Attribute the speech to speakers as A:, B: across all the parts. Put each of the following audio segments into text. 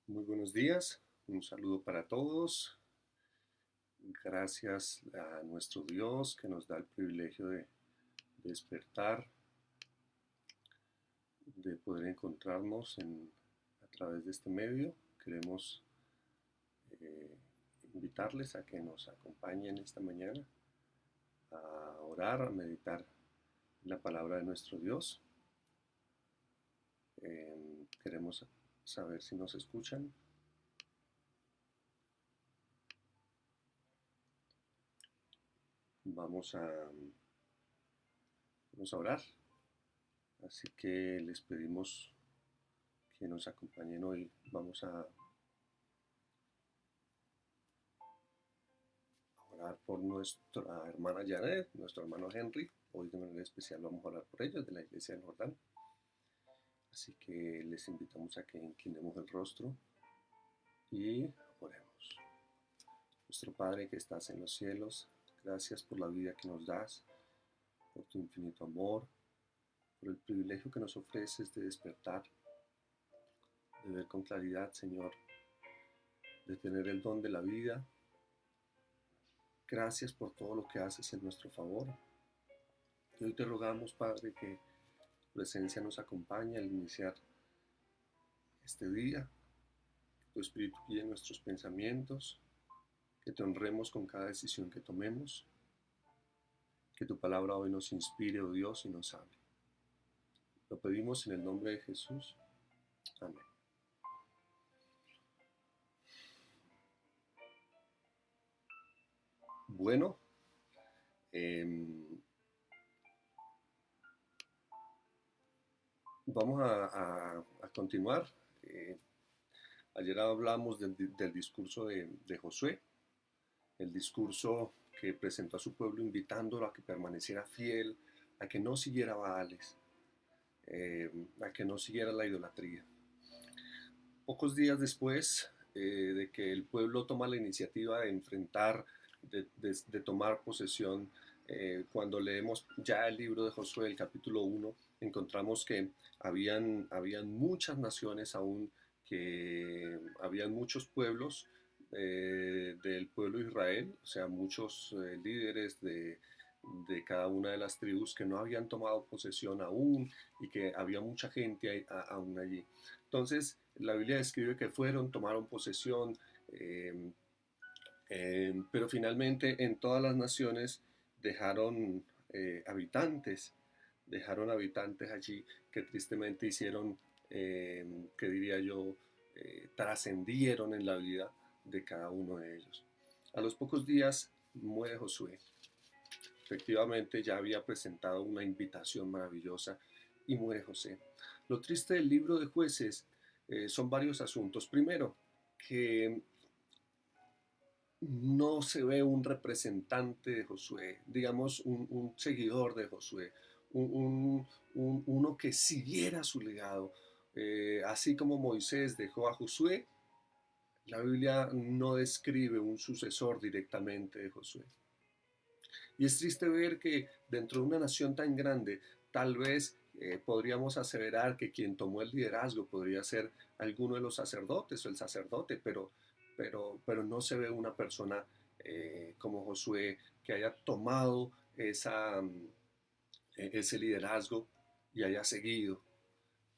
A: Muy buenos días, un saludo para todos. Gracias a nuestro Dios que nos da el privilegio de despertar, de poder encontrarnos a través de este medio. Queremos eh, invitarles a que nos acompañen esta mañana a orar, a meditar la palabra de nuestro Dios. Queremos saber si nos escuchan. Vamos a, vamos a orar. Así que les pedimos que nos acompañen hoy. Vamos a orar por nuestra hermana Janet, nuestro hermano Henry. Hoy de manera especial vamos a orar por ellos de la iglesia del Jordán. Así que les invitamos a que inclinemos el rostro y oremos. Nuestro Padre que estás en los cielos, gracias por la vida que nos das, por tu infinito amor, por el privilegio que nos ofreces de despertar, de ver con claridad, Señor, de tener el don de la vida. Gracias por todo lo que haces en nuestro favor. Y hoy te rogamos, Padre, que tu presencia nos acompañe al iniciar este día, que tu Espíritu guíe nuestros pensamientos, que te honremos con cada decisión que tomemos, que tu palabra hoy nos inspire, oh Dios, y nos hable. Lo pedimos en el nombre de Jesús. Amén. Bueno, vamos a continuar. Ayer hablamos del discurso de Josué, el discurso que presentó a su pueblo invitándolo a que permaneciera fiel, a que no siguiera Baales, a que no siguiera la idolatría. Pocos días después de que el pueblo toma la iniciativa de enfrentar, de tomar posesión, cuando leemos ya el libro de Josué, el capítulo 1, encontramos que habían muchas naciones aún, que habían muchos pueblos del pueblo de Israel, o sea, muchos líderes de cada una de las tribus que no habían tomado posesión aún y que había mucha gente aún allí. Entonces, la Biblia describe que fueron, tomaron posesión, pero finalmente en todas las naciones dejaron habitantes, dejaron habitantes allí que tristemente hicieron, que diría yo, trascendieron en la vida de cada uno de ellos. A los pocos días muere Josué. Efectivamente ya había presentado una invitación maravillosa y muere José. Lo triste del libro de jueces son varios asuntos. Primero, que no se ve un representante de Josué, digamos un seguidor de Josué, uno que siguiera su legado. Así como Moisés dejó a Josué, la Biblia no describe un sucesor directamente de Josué. Y es triste ver que dentro de una nación tan grande, tal vez podríamos aseverar que quien tomó el liderazgo podría ser alguno de los sacerdotes o el sacerdote, pero no se ve una persona como Josué que haya tomado ese liderazgo y haya seguido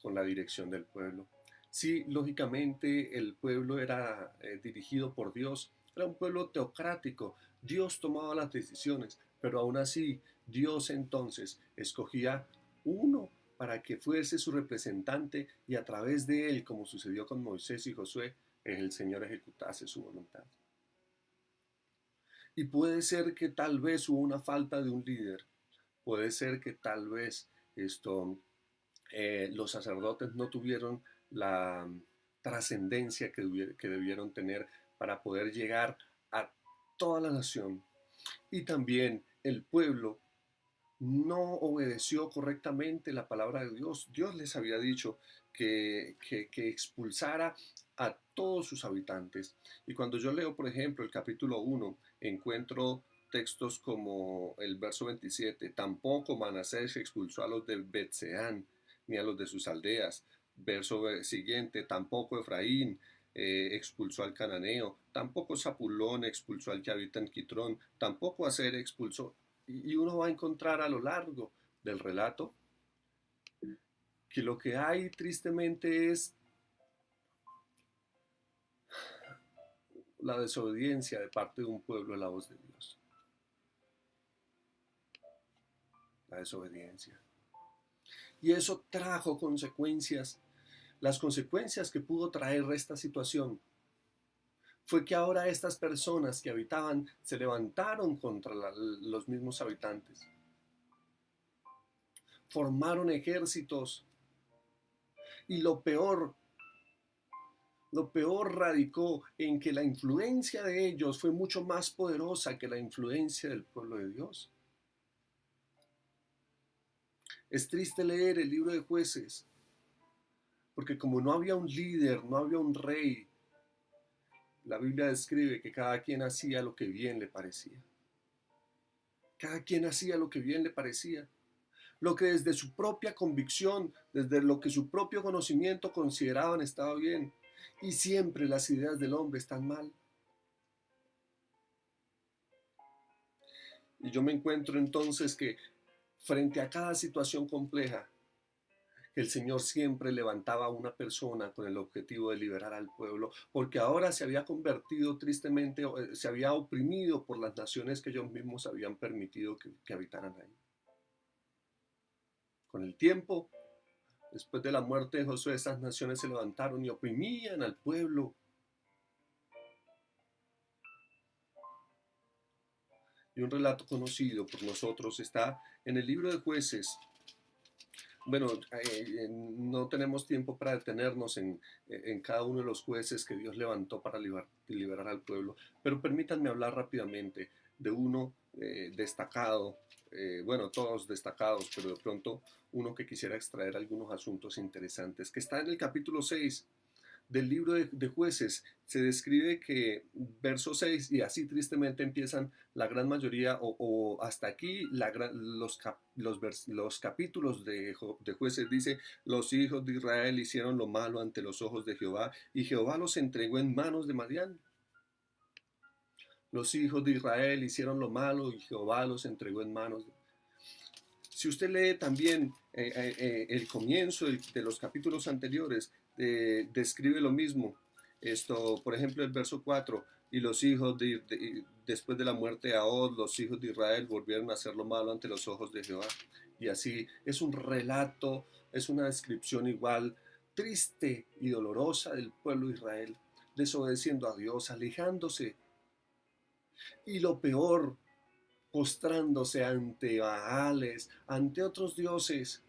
A: con la dirección del pueblo. Sí, lógicamente el pueblo era dirigido por Dios, era un pueblo teocrático, Dios tomaba las decisiones, pero aún así Dios entonces escogía uno para que fuese su representante y a través de él, como sucedió con Moisés y Josué, el Señor ejecutase su voluntad. Y puede ser que tal vez hubo una falta de un líder, puede ser que tal vez los sacerdotes no tuvieron la trascendencia que debieron tener para poder llegar a toda la nación. Y también el pueblo no obedeció correctamente la palabra de Dios. Dios les había dicho que expulsara a todos sus habitantes. Y cuando yo leo, por ejemplo, el capítulo 1, encuentro textos como el verso 27, tampoco Manasés expulsó a los de Betseán, ni a los de sus aldeas. Verso siguiente, tampoco Efraín. expulsó al cananeo, tampoco Zapulón expulsó al que habita en Quitrón, tampoco Aser expulsó. Y uno va a encontrar a lo largo del relato que lo que hay tristemente es la desobediencia de parte de un pueblo a la voz de Dios. La desobediencia. Y eso trajo consecuencias. Las consecuencias que pudo traer esta situación fue que ahora estas personas que habitaban se levantaron contra los mismos habitantes. Formaron ejércitos. Y lo peor radicó en que la influencia de ellos fue mucho más poderosa que la influencia del pueblo de Dios. Es triste leer el libro de Jueces, porque como no había un líder, no había un rey, la Biblia describe que cada quien hacía lo que bien le parecía. Cada quien hacía lo que bien le parecía. Lo que desde su propia convicción, desde lo que su propio conocimiento consideraban estaba bien. Y siempre las ideas del hombre están mal. Y yo me encuentro entonces que frente a cada situación compleja, el Señor siempre levantaba a una persona con el objetivo de liberar al pueblo, porque ahora se había convertido tristemente, se había oprimido por las naciones que ellos mismos habían permitido que habitaran ahí. Con el tiempo, después de la muerte de Josué, esas naciones se levantaron y oprimían al pueblo. Y un relato conocido por nosotros está en el libro de Jueces. Bueno, no tenemos tiempo para detenernos en cada uno de los jueces que Dios levantó para liberar al pueblo, pero permítanme hablar rápidamente de uno destacado, bueno, todos destacados, pero de pronto uno que quisiera extraer algunos asuntos interesantes, que está en el capítulo 6 del libro de Jueces. Se describe que verso 6, y así tristemente empiezan la gran mayoría, o hasta aquí los capítulos de Jueces. Dice: los hijos de Israel hicieron lo malo ante los ojos de Jehová, y Jehová los entregó en manos de Madián. Los hijos de Israel hicieron lo malo y Jehová los entregó en manos de... Si usted lee también el comienzo de los capítulos anteriores, describe lo mismo. Esto, por ejemplo, el verso 4: y los hijos después de la muerte de Ahod, los hijos de Israel volvieron a hacer lo malo ante los ojos de Jehová. Y así es un relato, es una descripción igual triste y dolorosa del pueblo de Israel, desobedeciendo a Dios, alejándose. Y lo peor, postrándose ante Baales, ante otros dioses.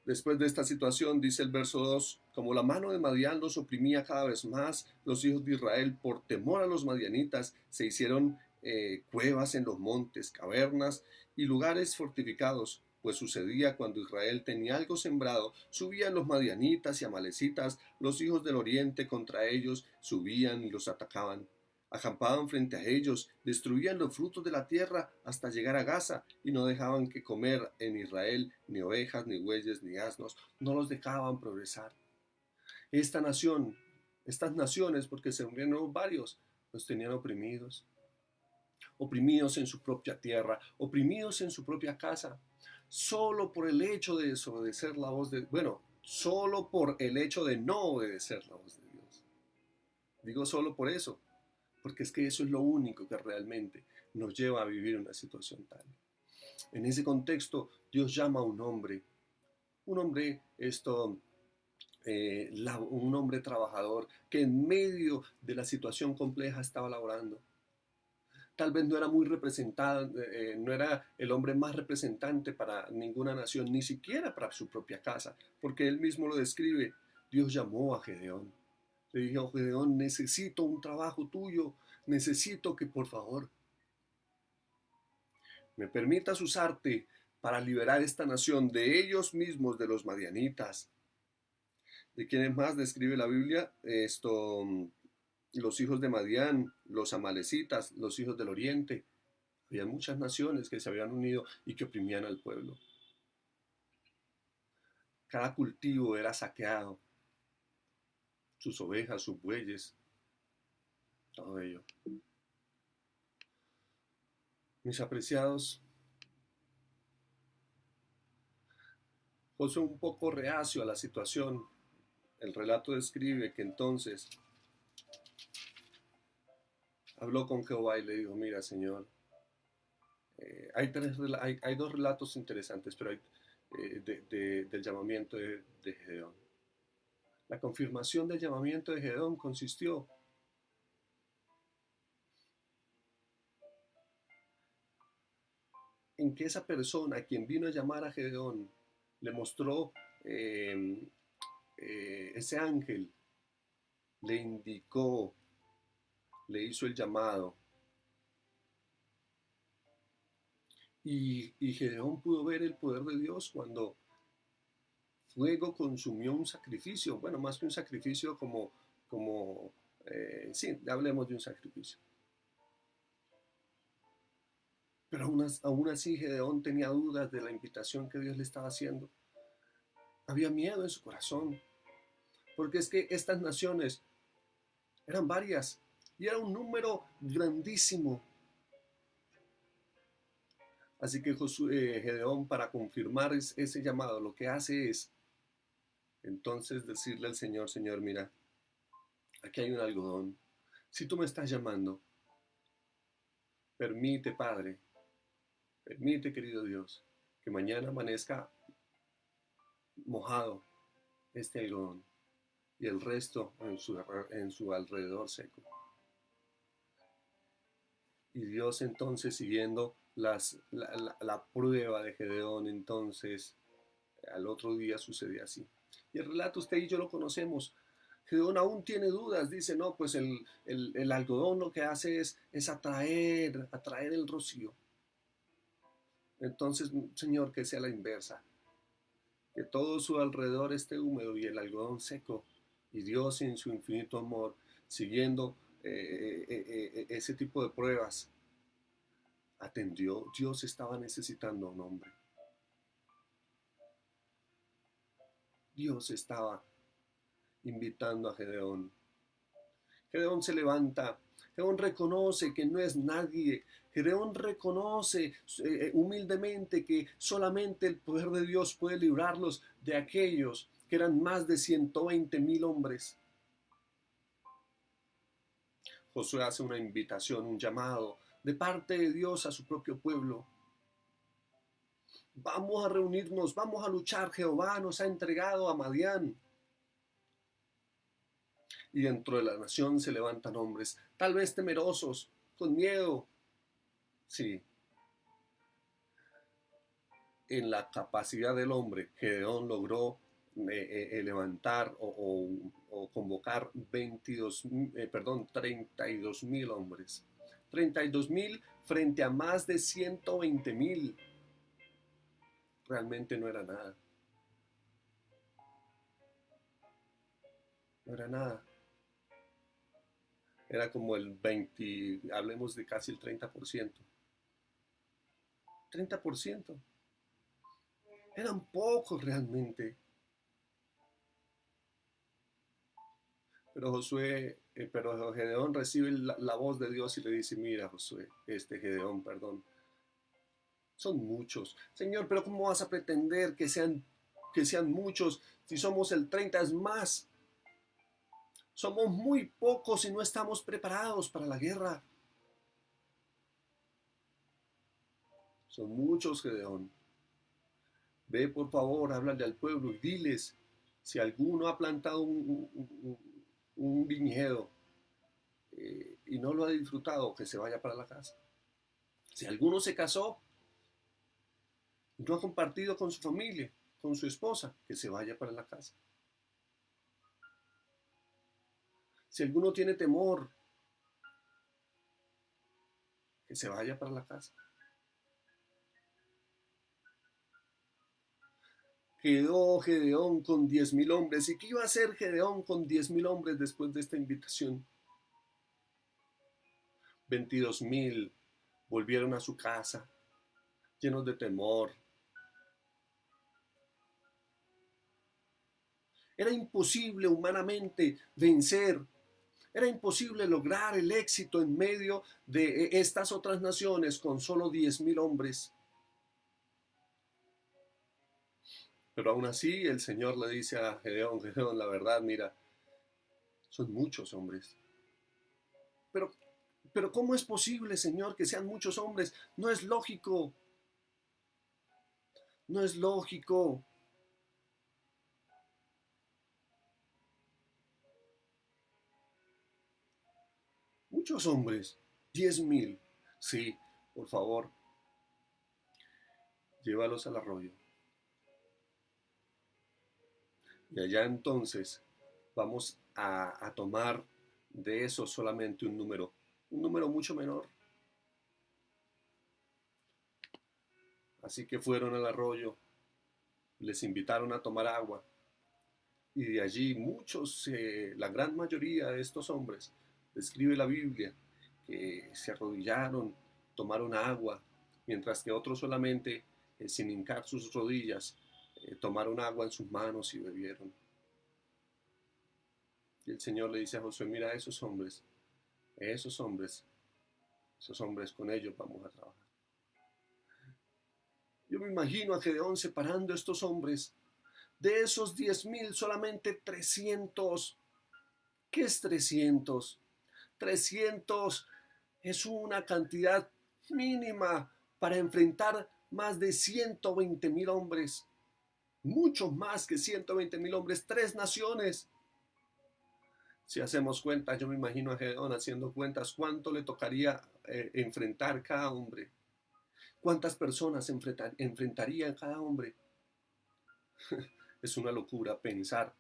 A: Después de esta situación, dice el verso 2: como la mano de Madián los oprimía cada vez más, los hijos de Israel, por temor a los madianitas, se hicieron cuevas en los montes, cavernas y lugares fortificados. Pues sucedía cuando Israel tenía algo sembrado, subían los madianitas y amalecitas, los hijos del oriente, contra ellos, subían y los atacaban. Acampaban frente a ellos, destruían los frutos de la tierra hasta llegar a Gaza, y no dejaban que comer en Israel ni ovejas, ni bueyes, ni asnos, no los dejaban progresar. Esta nación, estas naciones, porque se unieron varios, los tenían oprimidos, oprimidos en su propia tierra, oprimidos en su propia casa, solo por el hecho de desobedecer la voz de, bueno, solo por el hecho de no obedecer la voz de Dios. Digo solo por eso, porque es que eso es lo único que realmente nos lleva a vivir una situación tal. En ese contexto, Dios llama a un hombre un hombre trabajador que en medio de la situación compleja estaba laborando. Tal vez no era muy representado, no era el hombre más representante para ninguna nación, ni siquiera para su propia casa, porque él mismo lo describe. Dios llamó a Gedeón. Le dijo: Gedeón, necesito un trabajo tuyo, necesito que por favor me permitas usarte para liberar esta nación de ellos mismos, de los madianitas. ¿De quiénes más describe la Biblia? Los hijos de Madián, los amalecitas, los hijos del oriente. Había muchas naciones que se habían unido y que oprimían al pueblo. Cada cultivo era saqueado. sus ovejas, sus bueyes, todo ello. Mis apreciados, Josué un poco reacio a la situación. El relato describe que entonces habló con Jehová y le dijo, mira, Señor, hay dos relatos interesantes, pero del llamamiento de Gedeón. La confirmación del llamamiento de Gedeón consistió en que esa persona, quien vino a llamar a Gedeón, le mostró ese ángel, le indicó, le hizo el llamado. Y Gedeón pudo ver el poder de Dios cuando fuego consumió un sacrificio, bueno, más que un sacrificio sí, hablemos de un sacrificio. Pero aún así Gedeón tenía dudas de la invitación que Dios le estaba haciendo. Había miedo en su corazón, porque es que estas naciones eran varias y era un número grandísimo. Así que Gedeón, para confirmar ese llamado, lo que hace es entonces decirle al Señor, Señor, mira, aquí hay un algodón. Si tú me estás llamando, permite, Padre, permite, querido Dios, que mañana amanezca mojado este algodón y el resto en su alrededor seco. Y Dios entonces, siguiendo la prueba de Gedeón, entonces al otro día sucede así. Y el relato usted y yo lo conocemos. Gedeón aún tiene dudas, dice, no, pues el algodón lo que hace es atraer el rocío. Entonces, Señor, que sea la inversa, que todo su alrededor esté húmedo y el algodón seco, y Dios en su infinito amor, siguiendo ese tipo de pruebas, atendió. Dios estaba necesitando a un hombre. Dios estaba invitando a Gedeón. Gedeón se levanta. Gedeón reconoce que no es nadie. Gedeón reconoce humildemente que solamente el poder de Dios puede librarlos de aquellos que eran más de 120,000 hombres. Josué hace una invitación, un llamado de parte de Dios a su propio pueblo. Vamos a reunirnos, vamos a luchar. Jehová nos ha entregado a Madián. Y dentro de la nación se levantan hombres, tal vez temerosos, con miedo. Sí, en la capacidad del hombre, Gedeón logró levantar o convocar 32,000 hombres. 32,000 frente a más de 120,000. Realmente no era nada. No era nada. Era como el 20, hablemos de casi el 30%. 30%. Eran pocos realmente. Pero Gedeón recibe la voz de Dios y le dice, mira Josué, Gedeón, perdón, son muchos. Señor, pero ¿cómo vas a pretender que sean muchos si somos el 30? Es más, somos muy pocos y no estamos preparados para la guerra. Son muchos, Gedeón. Ve por favor, háblale al pueblo y diles, si alguno ha plantado un viñedo y no lo ha disfrutado, que se vaya para la casa. Si alguno se casó y no ha compartido con su familia, con su esposa, que se vaya para la casa. Si alguno tiene temor, que se vaya para la casa. Quedó Gedeón con 10,000 hombres. ¿Y qué iba a hacer Gedeón con 10,000 hombres después de esta invitación? 22,000 volvieron a su casa, llenos de temor. Era imposible humanamente vencer. Era imposible lograr el éxito en medio de estas otras naciones con solo 10,000 hombres. Pero aún así el Señor le dice a Gedeón, Gedeón, la verdad, mira, son muchos hombres. Pero, pero ¿cómo es posible, Señor, que sean muchos hombres? No es lógico. No es lógico. Muchos hombres. 10,000. Sí, por favor, llévalos al arroyo. Y allá entonces vamos a tomar de eso solamente un número mucho menor. Así que fueron al arroyo, les invitaron a tomar agua y de allí muchos, la gran mayoría de estos hombres, describe la Biblia, que se arrodillaron, tomaron agua, mientras que otros solamente, sin hincar sus rodillas, tomaron agua en sus manos y bebieron. Y el Señor le dice a Josué, mira, esos hombres, esos hombres, con ellos vamos a trabajar. Yo me imagino a Gedeón separando a estos hombres. De esos 10,000, solamente 300. ¿Qué es 300? 300 es una cantidad mínima para enfrentar más de 120,000 hombres. Mucho más que 120,000 hombres. 3 naciones. Si hacemos cuentas, yo me imagino a Gedeón haciendo cuentas, ¿cuánto le tocaría enfrentar cada hombre? ¿Cuántas personas enfrentaría cada hombre? Es una locura pensar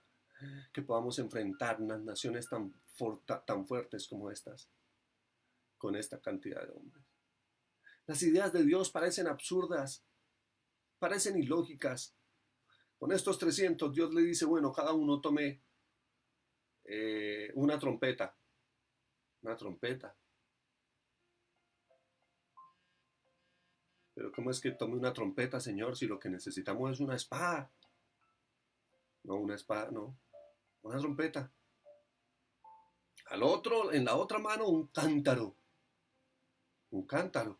A: que podamos enfrentar unas naciones tan fuertes como estas, con esta cantidad de hombres. Las ideas de Dios parecen absurdas, parecen ilógicas. Con estos 300, Dios le dice, bueno, cada uno tome una trompeta. Una trompeta. Pero ¿cómo es que tome una trompeta, Señor, si lo que necesitamos es una espada? No, una espada, no. Una trompeta. Al otro, en la otra mano, un cántaro. Un cántaro.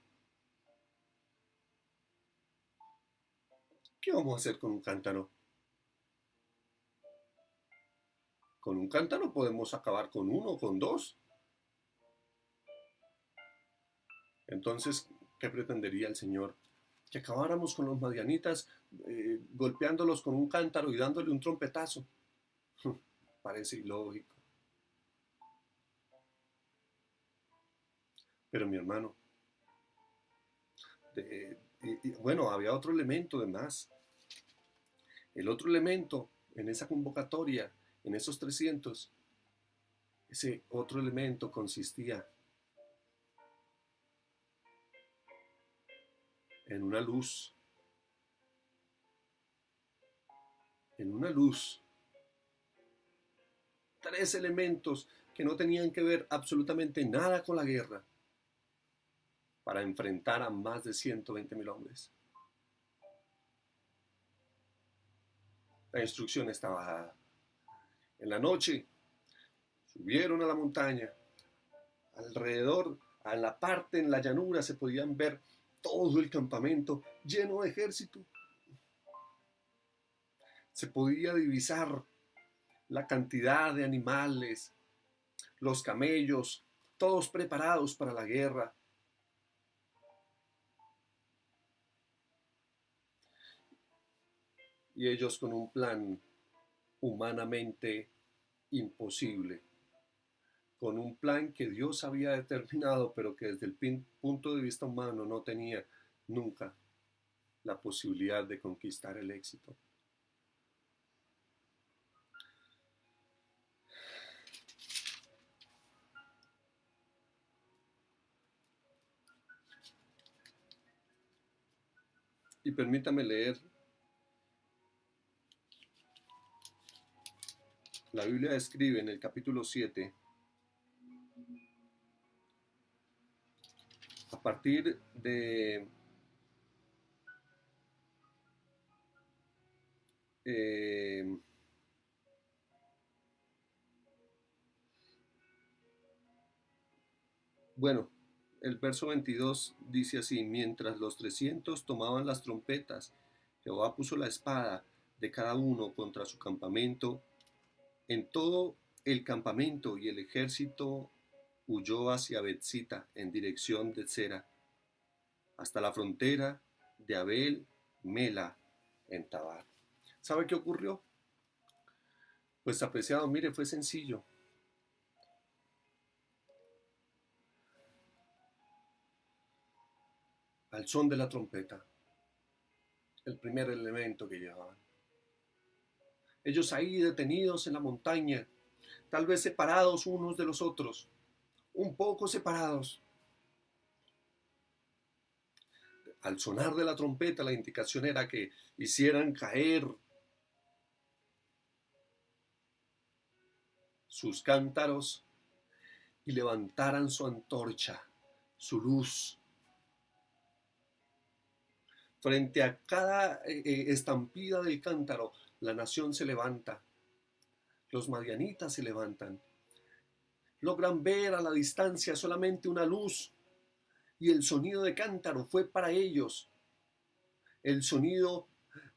A: ¿Qué vamos a hacer con un cántaro? Con un cántaro podemos acabar con uno o con dos. Entonces, ¿qué pretendería el Señor? Que acabáramos con los madianitas golpeándolos con un cántaro y dándole un trompetazo. Parece ilógico. Pero mi hermano, bueno, había otro elemento de más. El otro elemento en esa convocatoria, en esos 300, ese otro elemento consistía en una luz. En una luz. 3 elementos que no tenían que ver absolutamente nada con la guerra para enfrentar a más de 120,000 hombres. La instrucción estaba dada. En la noche subieron a la montaña. Alrededor, a la parte en la llanura, se podían ver todo el campamento lleno de ejército. Se podía divisar la cantidad de animales, los camellos, todos preparados para la guerra. Y ellos con un plan humanamente imposible, con un plan que Dios había determinado, pero que desde el punto de vista humano no tenía nunca la posibilidad de conquistar el éxito. Y permítame leer, la Biblia describe en el capítulo 7, a partir de Bueno, el verso 22 dice así: mientras los 300 tomaban las trompetas, Jehová puso la espada de cada uno contra su campamento. En todo el campamento y el ejército huyó hacia Betzita en dirección de Zera, hasta la frontera de Abel Mela en Tabar. ¿Sabe qué ocurrió? Pues apreciado, mire, fue sencillo. Al son de la trompeta, el primer elemento que llevaban. Ellos ahí detenidos en la montaña, tal vez separados unos de los otros, un poco separados. Al sonar de la trompeta, la indicación era que hicieran caer sus cántaros y levantaran su antorcha, su luz. Frente a cada estampida del cántaro, la nación se levanta, los madianitas se levantan, logran ver a la distancia solamente una luz, y el sonido de cántaro fue para ellos el sonido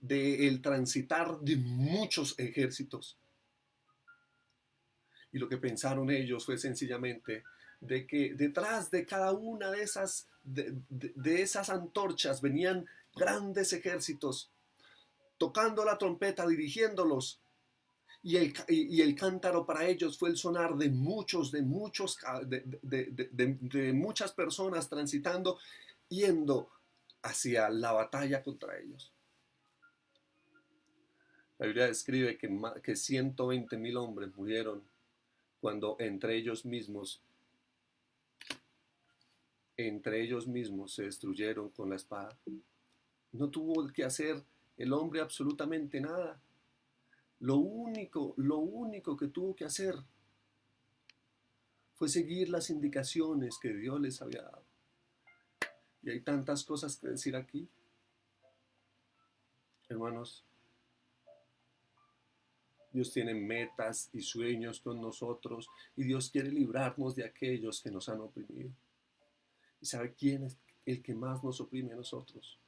A: del transitar de muchos ejércitos. Y lo que pensaron ellos fue sencillamente de que detrás de cada una de esas antorchas venían grandes ejércitos tocando la trompeta, dirigiéndolos. Y el cántaro para ellos fue el sonar de muchas personas transitando, yendo hacia la batalla contra ellos. La Biblia describe que 120,000 hombres murieron cuando entre ellos mismos se destruyeron con la espada. No tuvo que hacer el hombre absolutamente nada. Lo único que tuvo que hacer fue seguir las indicaciones que Dios les había dado. Y hay tantas cosas que decir aquí. Hermanos, Dios tiene metas y sueños con nosotros, y Dios quiere librarnos de aquellos que nos han oprimido. ¿Y sabe quién es el que más nos oprime a nosotros?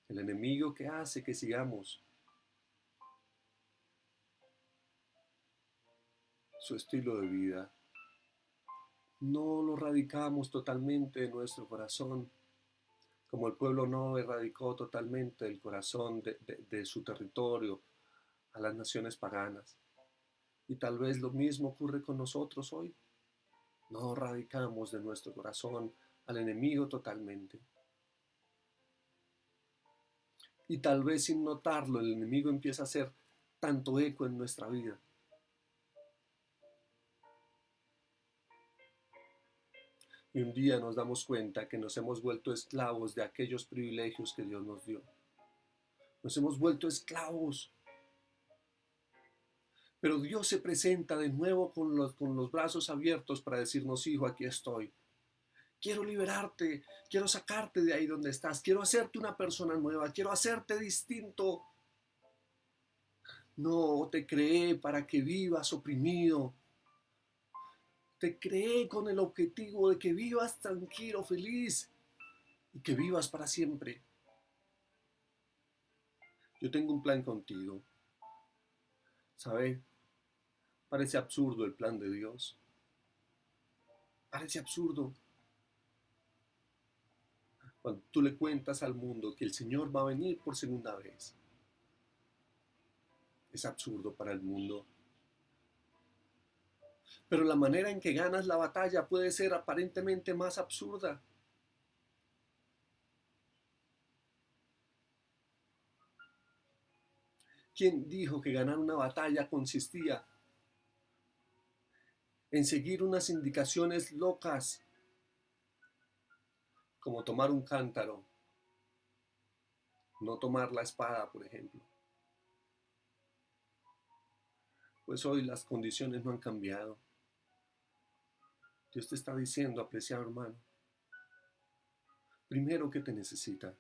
A: El enemigo, que hace que sigamos su estilo de vida. No lo radicamos totalmente de nuestro corazón, como el pueblo no erradicó totalmente el corazón de su territorio a las naciones paganas. Y tal vez lo mismo ocurre con nosotros hoy. No radicamos de nuestro corazón al enemigo totalmente. Y tal vez sin notarlo, el enemigo empieza a hacer tanto eco en nuestra vida. Y un día nos damos cuenta que nos hemos vuelto esclavos de aquellos privilegios que Dios nos dio. Nos hemos vuelto esclavos. Pero Dios se presenta de nuevo con los brazos abiertos para decirnos: hijo, aquí estoy. Quiero liberarte, quiero sacarte de ahí donde estás, quiero hacerte una persona nueva, quiero hacerte distinto. No te creé para que vivas oprimido. Te creé con el objetivo de que vivas tranquilo, feliz, y que vivas para siempre. Yo tengo un plan contigo. ¿Sabe? Parece absurdo el plan de Dios. Parece absurdo. Cuando tú le cuentas al mundo que el Señor va a venir por segunda vez, es absurdo para el mundo. Pero la manera en que ganas la batalla puede ser aparentemente más absurda. ¿Quién dijo que ganar una batalla consistía en seguir unas indicaciones locas, como tomar un cántaro, no tomar la espada, por ejemplo? Pues hoy las condiciones no han cambiado. Dios te está diciendo, apreciado hermano, primero, que te necesita.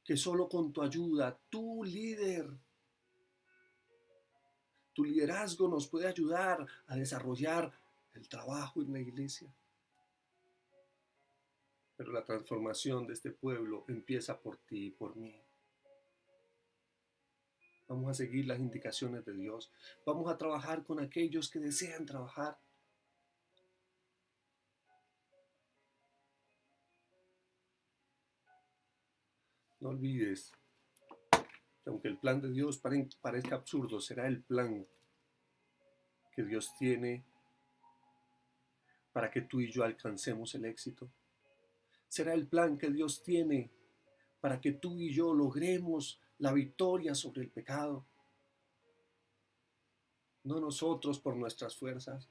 A: Que solo con tu ayuda, tu liderazgo nos puede ayudar a desarrollar el trabajo en la iglesia. Pero la transformación de este pueblo empieza por ti y por mí. Vamos a seguir las indicaciones de Dios. Vamos a trabajar con aquellos que desean trabajar. No olvides que aunque el plan de Dios parezca absurdo, será el plan que Dios tiene para que tú y yo alcancemos el éxito. Será el plan que Dios tiene para que tú y yo logremos la victoria sobre el pecado. No nosotros por nuestras fuerzas.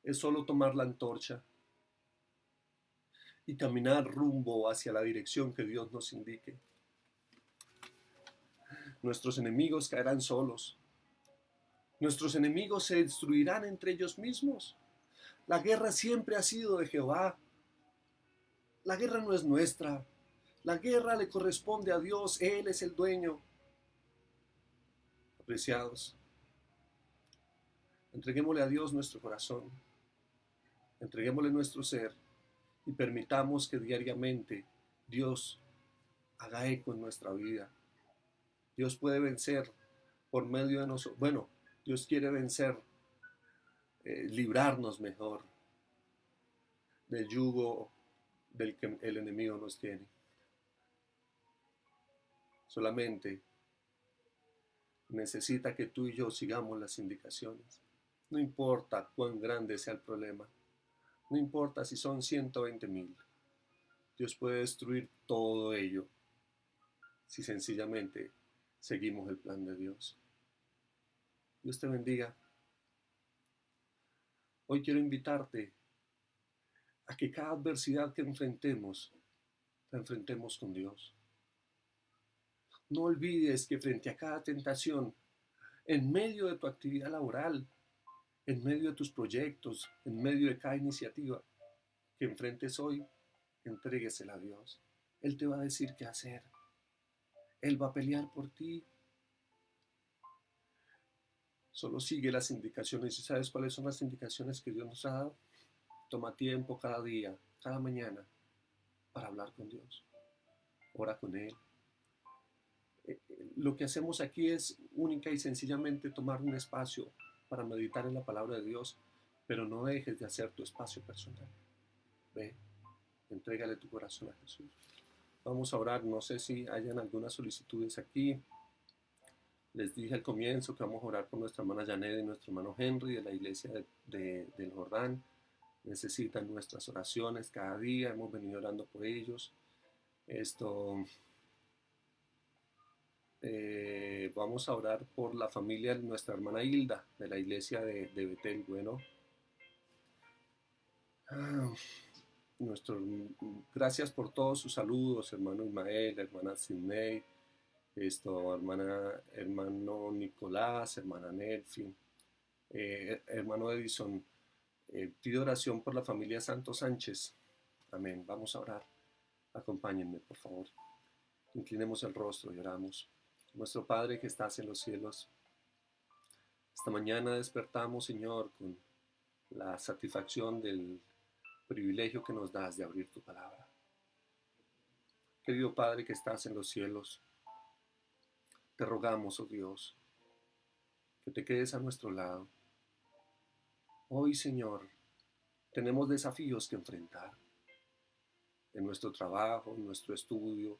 A: Es solo tomar la antorcha y caminar rumbo hacia la dirección que Dios nos indique. Nuestros enemigos caerán solos. Nuestros enemigos se destruirán entre ellos mismos. La guerra siempre ha sido de Jehová. La guerra no es nuestra. La guerra le corresponde a Dios. Él es el dueño. Apreciados, entreguémosle a Dios nuestro corazón. Entreguémosle nuestro ser y permitamos que diariamente Dios haga eco en nuestra vida. Dios puede vencer por medio de nosotros. Bueno, Dios quiere vencer, librarnos mejor del yugo del que el enemigo nos tiene. Solamente necesita que tú y yo sigamos las indicaciones. No importa cuán grande sea el problema. No importa si son 120,000. Dios puede destruir todo ello si sencillamente seguimos el plan de Dios. Dios te bendiga. Hoy quiero invitarte a que cada adversidad que enfrentemos, la enfrentemos con Dios. No olvides que frente a cada tentación, en medio de tu actividad laboral, en medio de tus proyectos, en medio de cada iniciativa que enfrentes hoy, entréguesela a Dios. Él te va a decir qué hacer. Él va a pelear por ti. Solo sigue las indicaciones. ¿Y sabes cuáles son las indicaciones que Dios nos ha dado? Toma tiempo cada día, cada mañana, para hablar con Dios. Ora con Él. Lo que hacemos aquí es única y sencillamente tomar un espacio para meditar en la palabra de Dios, pero no dejes de hacer tu espacio personal. Ve, entrégale tu corazón a Jesús. Vamos a orar. No sé si hayan algunas solicitudes aquí. Les dije al comienzo que vamos a orar por nuestra hermana Janet y nuestro hermano Henry de la iglesia del Jordán. Necesitan nuestras oraciones cada día. Hemos venido orando por ellos. Vamos a orar por la familia de nuestra hermana Hilda de la iglesia de Betel. Bueno, gracias por todos sus saludos, hermano Ismael, hermana Sidney, hermano Nicolás, hermana Nelfi, hermano Edison. Pido oración por la familia Santos Sánchez. Amén. Vamos a orar. Acompáñenme, por favor. Inclinemos el rostro y oramos. Nuestro Padre que estás en los cielos, esta mañana despertamos, Señor, con la satisfacción del privilegio que nos das de abrir tu palabra. Querido Padre que estás en los cielos, te rogamos, oh Dios, que te quedes a nuestro lado. Hoy, Señor, tenemos desafíos que enfrentar en nuestro trabajo, en nuestro estudio.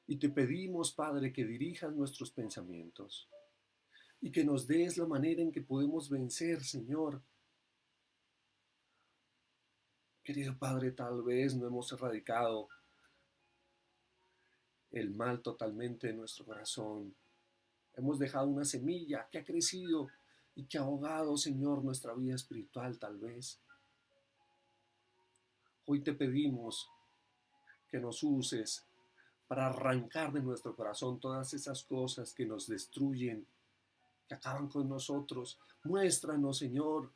A: Y te pedimos, Padre, que dirijas nuestros pensamientos y que nos des la manera en que podemos vencer, Señor. Querido Padre, tal vez no hemos erradicado el mal totalmente de nuestro corazón. Hemos dejado una semilla que ha crecido y que ha ahogado, Señor, nuestra vida espiritual tal vez. Hoy te pedimos que nos uses para arrancar de nuestro corazón todas esas cosas que nos destruyen, que acaban con nosotros. Muéstranos, Señor,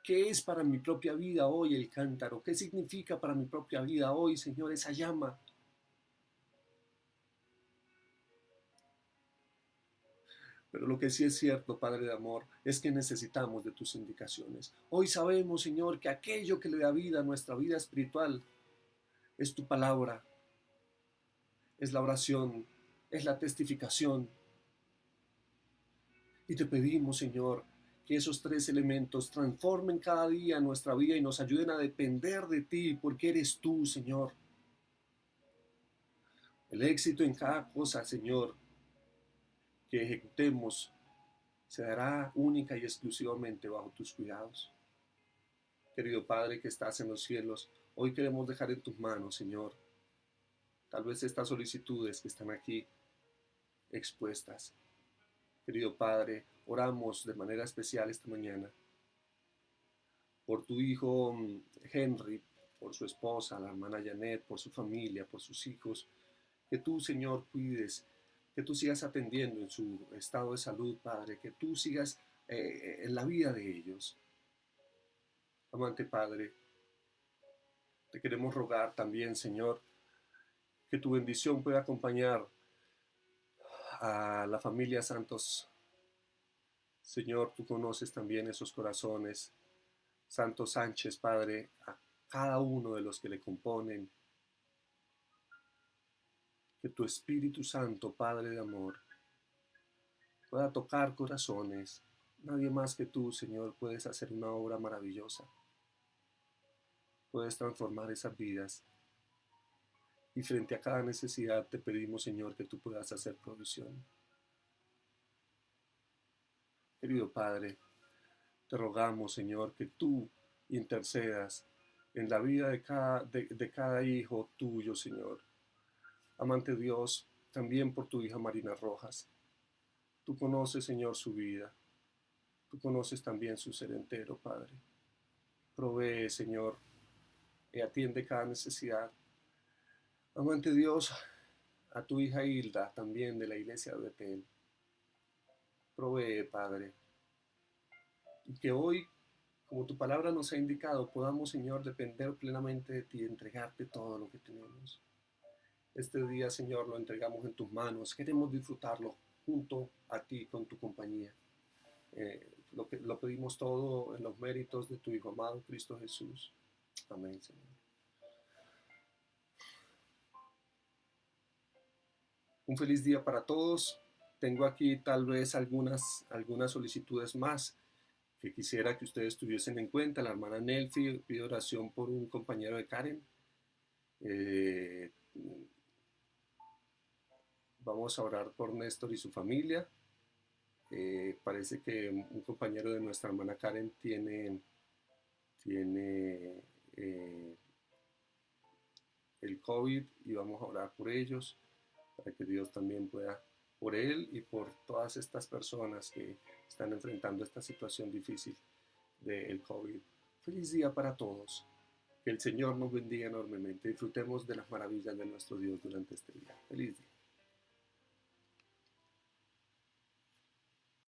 A: qué es para mi propia vida hoy el cántaro, qué significa para mi propia vida hoy, Señor, esa llama. Pero lo que sí es cierto, Padre de amor, es que necesitamos de tus indicaciones. Hoy sabemos, Señor, que aquello que le da vida a nuestra vida espiritual es tu palabra, es la oración, es la testificación. Y te pedimos, Señor, que esos tres elementos transformen cada día nuestra vida y nos ayuden a depender de ti, porque eres tú, Señor. El éxito en cada cosa, Señor, que ejecutemos se dará única y exclusivamente bajo tus cuidados. Querido Padre que estás en los cielos, hoy queremos dejar en tus manos, Señor, tal vez estas solicitudes que están aquí expuestas. Querido Padre, oramos de manera especial esta mañana por tu hijo Henry, por su esposa, la hermana Janet, por su familia, por sus hijos. Que tú, Señor, cuides, que tú sigas atendiendo en su estado de salud, Padre, que tú sigas en la vida de ellos. Amante Padre, te queremos rogar también, Señor, que tu bendición pueda acompañar a la familia Santos. Señor, tú conoces también esos corazones. Santo Sánchez, Padre, a cada uno de los que le componen. Que tu Espíritu Santo, Padre de amor, pueda tocar corazones. Nadie más que tú, Señor, puedes hacer una obra maravillosa. Puedes transformar esas vidas. Y frente a cada necesidad te pedimos, Señor, que tú puedas hacer provisión. Querido Padre, te rogamos, Señor, que tú intercedas en la vida de cada hijo tuyo, Señor. Amante Dios, también por tu hija Marina Rojas. Tú conoces, Señor, su vida. Tú conoces también su ser entero, Padre. Provee, Señor, y atiende cada necesidad. Amante Dios, a tu hija Hilda, también de la iglesia de Betel. Provee, Padre. Y que hoy, como tu palabra nos ha indicado, podamos, Señor, depender plenamente de ti y entregarte todo lo que tenemos. Este día, Señor, lo entregamos en tus manos. Queremos disfrutarlo junto a ti, con tu compañía. Lo pedimos todo en los méritos de tu Hijo amado, Cristo Jesús. Amén, Señor. Un feliz día para todos. Tengo aquí tal vez algunas solicitudes más que quisiera que ustedes tuviesen en cuenta. La hermana Nelfi pide oración por un compañero de Karen. Vamos a orar por Néstor y su familia. Parece que un compañero de nuestra hermana Karen tiene el COVID y vamos a orar por ellos, para que Dios también pueda, por él y por todas estas personas que están enfrentando esta situación difícil del COVID. Feliz día para todos. Que el Señor nos bendiga enormemente. Disfrutemos de las maravillas de nuestro Dios durante este día. Feliz día.